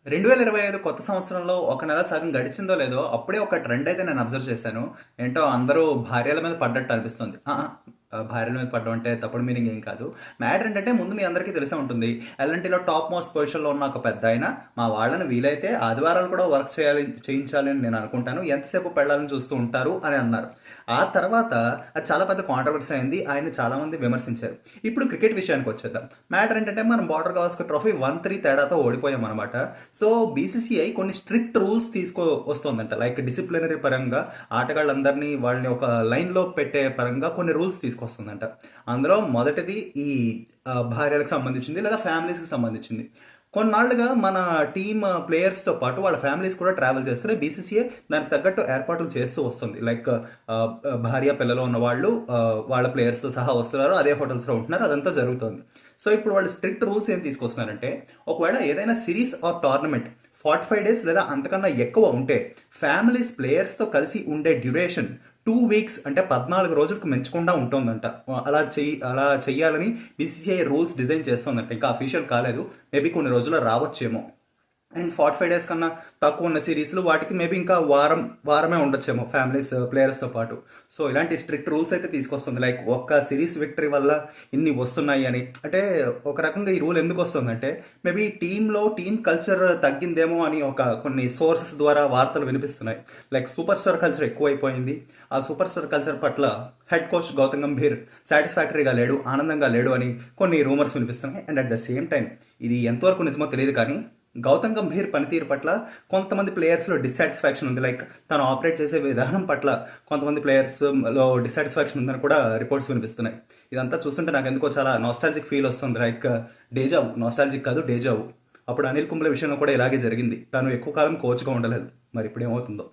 2025 కొత్త సంవత్సరంలో ఒక నెల సగం గడిచిందో లేదో అప్పుడే ఒక ట్రెండ్ అయితే నేను అబ్జర్వ్ చేశాను. ఏంటో అందరూ భార్యల మీద పడ్డట్టు అనిపిస్తుంది. భార్యల మీద పడ్డం అంటే తప్పుడు మీనింగ్ ఏం కాదు. మ్యాటర్ ఏంటంటే ముందు మీ అందరికీ తెలిసే ఉంటుంది. ఎల్ఎన్టీలో టాప్ మోస్ట్ పొజిషన్లో ఉన్న ఒక పెద్ద ఆయన మా వాళ్ళని వీలైతే ఆదివారాలు కూడా వర్క్ చేయించాలి అని నేను అనుకుంటాను. ఎంతసేపు పెళ్ళాలని చూస్తూ ఉంటారు అని అన్నారు. ఆ తర్వాత అది చాలా పెద్ద కాంట్రవర్సీ అయింది. ఆయన చాలామంది విమర్శించారు. ఇప్పుడు క్రికెట్ విషయానికి వచ్చేద్దాం. మ్యాటర్ ఏంటంటే మనం బార్డర్ గవాస్కర్ ట్రోఫీ 1-3 తేడాతో ఓడిపోయాం అనమాట. సో బీసీసీఐ కొన్ని స్ట్రిక్ట్ రూల్స్ వస్తుందంట. లైక్ డిసిప్లినరీ పరంగా ఆటగాళ్ళందరినీ వాళ్ళని ఒక లైన్లో పెట్టే పరంగా కొన్ని రూల్స్ తీసుకొస్తుందంట. అందులో మొదటిది ఈ భార్యలకు సంబంధించింది లేదా ఫ్యామిలీస్కి సంబంధించింది. కొన్నాళ్ళుగా మన టీమ్ ప్లేయర్స్తో పాటు వాళ్ళ ఫ్యామిలీస్ కూడా ట్రావెల్ చేస్తున్నాయి. బీసీసీఐ దానికి తగ్గట్టు ఏర్పాట్లు చేస్తూ వస్తుంది. లైక్ భార్య పిల్లలు ఉన్న వాళ్ళు వాళ్ళ ప్లేయర్స్తో సహా వస్తున్నారు, అదే హోటల్స్లో ఉంటున్నారు, అదంతా జరుగుతుంది. సో ఇప్పుడు వాళ్ళు స్ట్రిక్ట్ రూల్స్ ఏం తీసుకొస్తున్నారంటే, ఒకవేళ ఏదైనా సిరీస్ ఆర్ టోర్నమెంట్ 45 డేస్ లేదా అంతకన్నా ఎక్కువ ఉంటే ఫ్యామిలీస్ ప్లేయర్స్తో కలిసి ఉండే డ్యూరేషన్ 2 వీక్స్ అంటే 14 రోజులకు మించకుండా ఉంటుందంట. అలా చెయ్యాలని బీసీసీఐ రూల్స్ డిజైన్ చేస్తుందంట. ఇంకా అఫీషియల్ కాలేదు, మేబీ కొన్ని రోజుల్లో రావచ్చేమో. అండ్ 45 డేస్ కన్నా తక్కువ ఉన్న సిరీస్లు వాటికి మేబీ ఇంకా వారమే ఉండొచ్చేమో ఫ్యామిలీస్ ప్లేయర్స్తో పాటు. సో ఇలాంటి స్ట్రిక్ట్ రూల్స్ అయితే తీసుకొస్తుంది. లైక్ ఒక్క సిరీస్ విక్టరీ వల్ల ఇన్ని వస్తున్నాయి అని. అంటే ఒక రకంగా ఈ రూల్ ఎందుకు వస్తుందంటే, మేబీ టీమ్ కల్చర్ తగ్గిందేమో అని కొన్ని సోర్సెస్ ద్వారా వార్తలు వినిపిస్తున్నాయి. లైక్ సూపర్ స్టార్ కల్చర్ ఎక్కువైపోయింది. ఆ సూపర్ స్టార్ కల్చర్ పట్ల హెడ్ కోచ్ గౌతమ్ గంభీర్ సాటిస్ఫాక్టరీగా లేడు, ఆనందంగా లేడు అని కొన్ని రూమర్స్ వినిపిస్తున్నాయి. And at the same time ఇది ఎంతవరకు నిజమో తెలియదు, కానీ గౌతమ్ గంభీర్ పనితీరు పట్ల కొంతమంది ప్లేయర్స్లో డిస్సాటిస్ఫాక్షన్ ఉంది. లైక్ తను ఆపరేట్ చేసే విధానం పట్ల కొంతమంది ప్లేయర్స్లో డిస్సాటిస్ఫాక్షన్ ఉందని కూడా రిపోర్ట్స్ వినిపిస్తున్నాయి. ఇదంతా చూస్తుంటే నాకు ఎందుకో చాలా నాస్టాలజిక్ ఫీల్ వస్తుంది. లైక్ డేజావు, నాస్టాలజిక్ కాదు డేజావు. అప్పుడు అనిల్ కుంబ్లే విషయంలో కూడా ఇలాగే జరిగింది. తను ఎక్కువ కాలం కోచ్గా ఉండలేదు. మరి ఇప్పుడు ఏమవుతుందో.